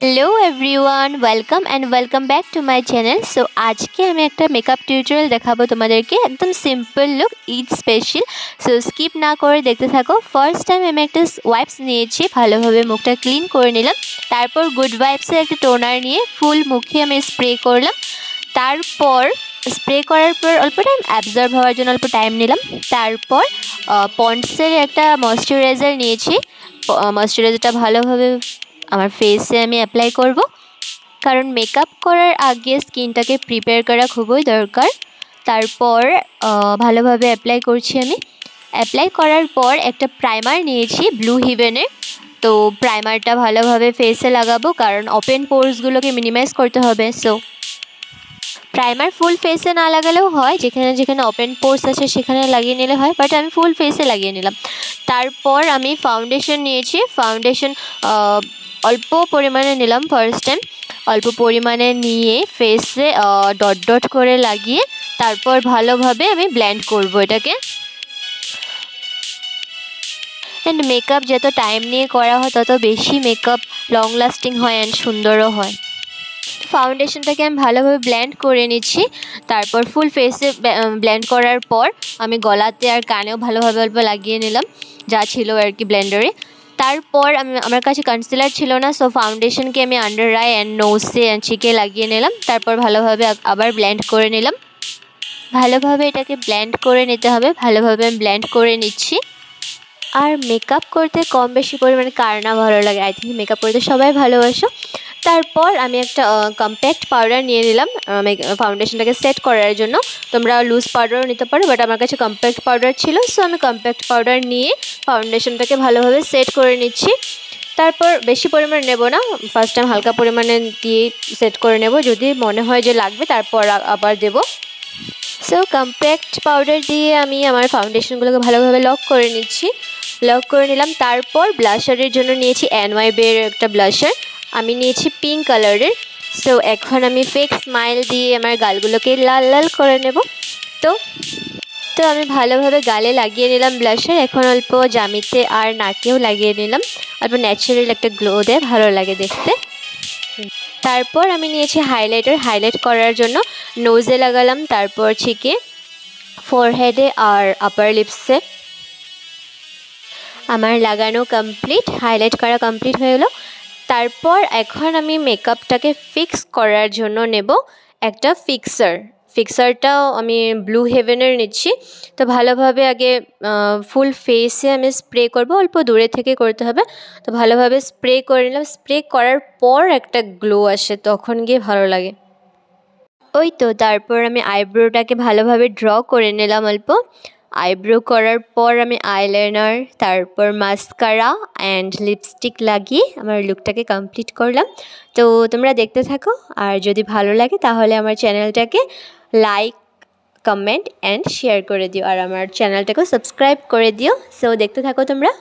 Hello everyone, welcome back to my channel. So আজকে আমি একটা মেকআপ টিউটোরিয়াল দেখাবো তোমাদেরকে, একদম simple look, Eid special. So skip না করে দেখতে থাকো। ফার্স্ট টাইম আমি একটা ওয়াইপস নিয়েছি, ভালোভাবে মুখটা ক্লিন করে নিলাম। তারপর গুড ভাইবসের একটা টোনার নিয়ে ফুল মুখে আমি স্প্রে করলাম। তারপর স্প্রে করার পর অল্প টাইম অ্যাবজর্ব হওয়ার জন্য অল্প টাইম নিলাম। তারপর পন্ডসের একটা ময়শ্চারাইজার নিয়েছি। ময়শ্চারাইজারটা ভালোভাবে আমার ফেসে আমি অ্যাপ্লাই করব, কারণ মেকআপ করার আগে স্কিনটাকে প্রিপেয়ার করা খুবই দরকার। তারপর ভালোভাবে অ্যাপ্লাই করছি আমি। অ্যাপ্লাই করার পর একটা প্রাইমার নিয়েছি ব্লু হেভেনের। তো প্রাইমারটা ভালোভাবে ফেসে লাগাবো, কারণ ওপেন পোর্সগুলোকে মিনিমাইজ করতে হবে। সো প্রাইমার ফুল ফেসে না লাগালেও হয়, যেখানে যেখানে ওপেন পোর্স আছে সেখানে লাগিয়ে নিলে হয়, বাট আমি ফুল ফেসে লাগিয়ে নিলাম। তারপর আমি ফাউন্ডেশন নিয়েছি। ফাউন্ডেশন অল্প পরিমাণে নিলাম ফার্স্ট টাইম। অল্প পরিমাণে নিয়ে ফেসে ডট ডট করে লাগিয়ে তারপর ভালোভাবে আমি ব্লেন্ড করব এটাকে। অ্যান্ড মেকআপ যত টাইম নিয়ে করা হয় তত বেশি মেকআপ লং লাস্টিং হয় অ্যান্ড সুন্দরও হয়। ফাউন্ডেশনটাকে আমি ভালোভাবে ব্লেন্ড করে নিচ্ছি। তারপর ফুল ফেসে ব্লেন্ড করার পর আমি গলাতে আর কানেও ভালোভাবে অল্প লাগিয়ে নিলাম, যা ছিল আর কি ব্লেন্ডারে। তারপর আমার কাছে কনসিলার ছিল না, সো ফাউন্ডেশনকে আমি আন্ডার আই অ্যান্ড নোজে অ্যান্ড চিকে লাগিয়ে নিলাম। তারপর ভালোভাবে আবার ব্লেন্ড করে নিলাম। ভালোভাবে এটাকে ব্লেন্ড করে নিতে হবে। ভালোভাবে আমি ব্লেন্ড করে নিচ্ছি। আর মেকআপ করতে কম বেশি পরিমাণে কার না ভালো লাগে, আই থিঙ্ক মেকআপ করতে সবাই ভালোবাসো। তারপর আমি একটা কম্প্যাক্ট পাউডার নিয়ে নিলাম ফাউন্ডেশনটাকে সেট করার জন্য। তোমরা লুজ পাউডারও নিতে পারো, বাট আমার কাছে কম্প্যাক্ট পাউডার ছিল, সো আমি কম্প্যাক্ট পাউডার নিয়ে ফাউন্ডেশনটাকে ভালোভাবে সেট করে নিচ্ছি। তারপর বেশি পরিমাণে নেব না, ফার্স্ট টাইম হালকা পরিমাণে দিয়ে সেট করে নেব, যদি মনে হয় যে লাগবে তারপর আবার দেব। সো কম্প্যাক্ট পাউডার দিয়ে আমি আমার ফাউন্ডেশনগুলোকে ভালোভাবে লক করে নিচ্ছি। লক করে নিলাম। তারপর ব্লাশারের জন্য নিয়েছি NYB-এর একটা ব্লাশার, আমি নিয়েছি পিঙ্ক কালারের। সো এখন আমি ফেক স্মাইল দিয়ে আমার গালগুলোকে লাল লাল করে নেব। তো তো আমি ভালোভাবে গালে লাগিয়ে নিলাম ব্লাশার। এখন অল্প জামিতে আর নাকেও লাগিয়ে নিলাম, অল্প ন্যাচারাল একটা গ্লো দেয়, ভালো লাগে দেখতে। তারপর আমি নিয়েছি হাইলাইটার, হাইলাইট করার জন্য নোজে লাগালাম, তারপর চিকে, ফোরহেডে আর আপার লিপসে। আমার লাগানো কমপ্লিট, হাইলাইট করা কমপ্লিট হয়ে গেলো। তারপর এখন আমি মেকআপটাকে ফিক্স করার জন্য নেব একটা ফিক্সারটাও আমি ব্লু হেভেনের নিচ্ছি। তো ভালোভাবে আগে ফুল ফেসে আমি স্প্রে করব, অল্প দূরে থেকে করতে হবে। তো ভালোভাবে স্প্রে করে নিলাম। স্প্রে করার পর একটা গ্লো আসে, তখন গিয়ে ভালো লাগে। ওই তো তারপর আমি আইব্রোটাকে ভালোভাবে ড্র করে নিলাম অল্প। আইব্রো করার পর আমি আইলাইনার, তারপর মাস্কারা অ্যান্ড লিপস্টিক লাগিয়ে আমার লুকটাকে কমপ্লিট করলাম। তো তোমরা দেখতে থাকো, আর যদি ভালো লাগে তাহলে আমার চ্যানেলটাকে লাইক, কমেন্ট অ্যান্ড শেয়ার করে দিও, আর আমার চ্যানেলটাকেও সাবস্ক্রাইব করে দিও। সো দেখতে থাকো তোমরা।